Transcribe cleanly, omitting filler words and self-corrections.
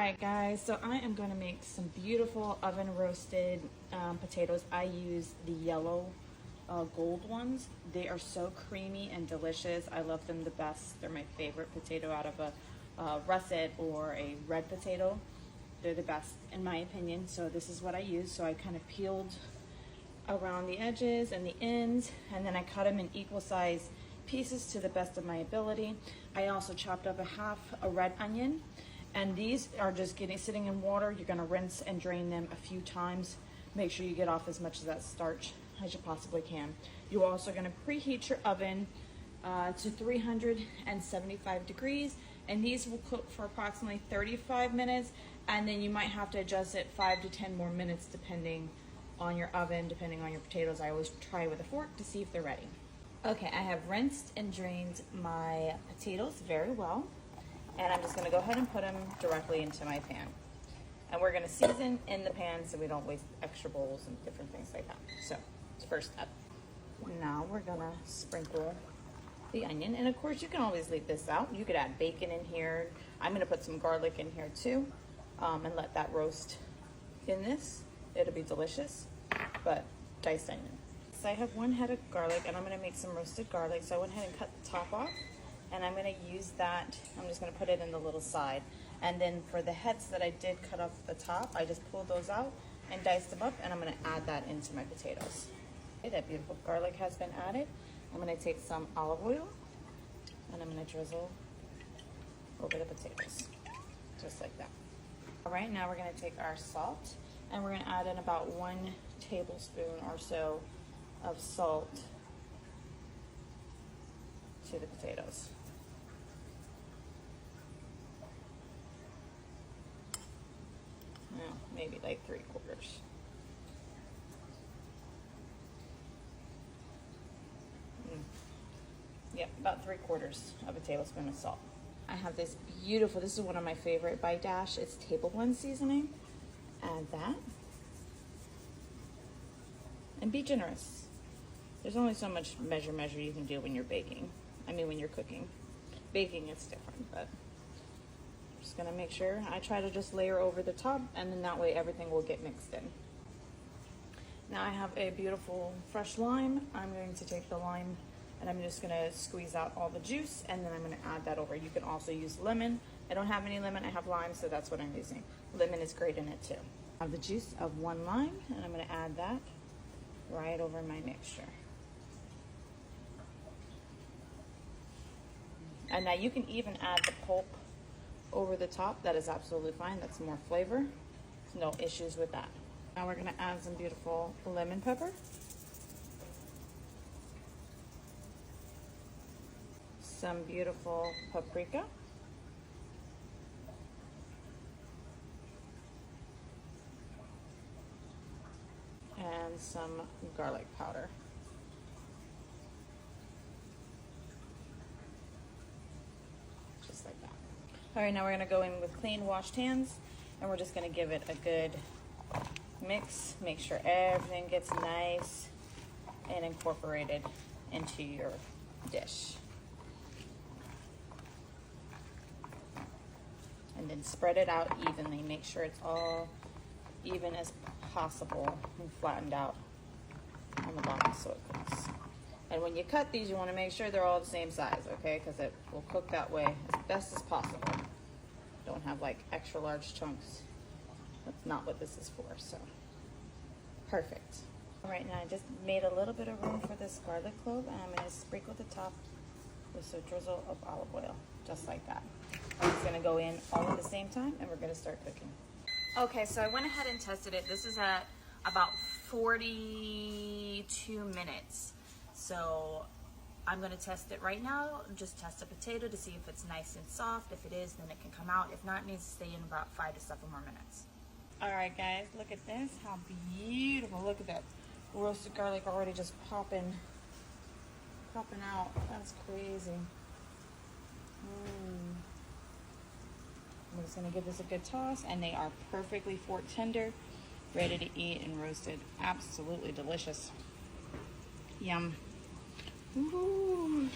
right, guys, so I am going to make some beautiful oven roasted potatoes. I use the yellow gold ones. They are so creamy and delicious. I love them the best. They're my favorite potato out of a russet or a red potato. They're the best in my opinion. So this is what I use. So I kind of peeled around the edges and the ends, and then I cut them in equal size pieces to the best of my ability. I also chopped up a red onion, and these are just sitting in water. You're gonna rinse and drain them a few times. Make sure you get off as much of that starch as you possibly can. You're also gonna preheat your oven to 375 degrees, and these will cook for approximately 35 minutes, and then you might have to adjust it 5 to 10 more minutes depending on your oven, depending on your potatoes. I always try with a fork to see if they're ready. Okay, I have rinsed and drained my potatoes very well, and I'm just gonna go ahead and put them directly into my pan. And we're gonna season in the pan so we don't waste extra bowls and different things like that. So, first up. Now we're gonna sprinkle the onion, and of course you can always leave this out. You could add bacon in here. I'm gonna put some garlic in here too, and let that roast in this. It'll be delicious, but diced onion. So I have 1 head of garlic, and I'm gonna make some roasted garlic. So I went ahead and cut the top off, and I'm gonna use that. I'm just gonna put it in the little side. And then for the heads that I did cut off the top, I just pulled those out and diced them up, and I'm gonna add that into my potatoes. Okay, that beautiful garlic has been added. I'm gonna take some olive oil, and I'm gonna drizzle over the potatoes, just like that. All right, now we're gonna take our salt, and we're gonna add in about 1 tablespoon or so of salt to the potatoes. Well, maybe like 3/4. Yep, about 3/4 of a tablespoon of salt. I have this beautiful, this is one of my favorite by Dash. It's table blend seasoning. Add that. And be generous. There's only so much measure you can do when you're baking. I mean, when you're cooking. Baking is different, but I'm just gonna make sure I try to just layer over the top, and then that way everything will get mixed in. Now I have a beautiful fresh lime. I'm going to take the lime and I'm just gonna squeeze out all the juice, and then I'm gonna add that over. You can also use lemon. I don't have any lemon, I have lime, so that's what I'm using. Lemon is great in it too. I have the juice of 1 lime, and I'm gonna add that right over my mixture. And now you can even add the pulp over the top. That is absolutely fine. That's more flavor. No issues with that. Now we're gonna add some beautiful lemon pepper. Some beautiful paprika. And some garlic powder. Just like that. All right, now we're gonna go in with clean washed hands, and we're just gonna give it a good mix. Make sure everything gets nice and incorporated into your dish. And then spread it out evenly. Make sure it's all even as possible and flattened out on the bottom so it cooks. And when you cut these, you want to make sure they're all the same size, okay? Because it will cook that way as best as possible. Don't have like extra large chunks. That's not what this is for, so perfect. All right, now I just made a little bit of room for this garlic clove, and I'm going to sprinkle the top with a drizzle of olive oil, just like that. I'm just gonna go in all at the same time, and we're gonna start cooking. Okay, so I went ahead and tested it. This is at about 42 minutes. So I'm gonna test it right now. Just test a potato to see if it's nice and soft. If it is, then it can come out. If not, it needs to stay in about 5 to 7 more minutes. All right, guys, look at this. How beautiful. Look at that roasted garlic already just popping out. That's crazy. I'm just gonna give this a good toss, and they are perfectly fork tender, ready to eat and roasted. Absolutely delicious. Yum. Ooh.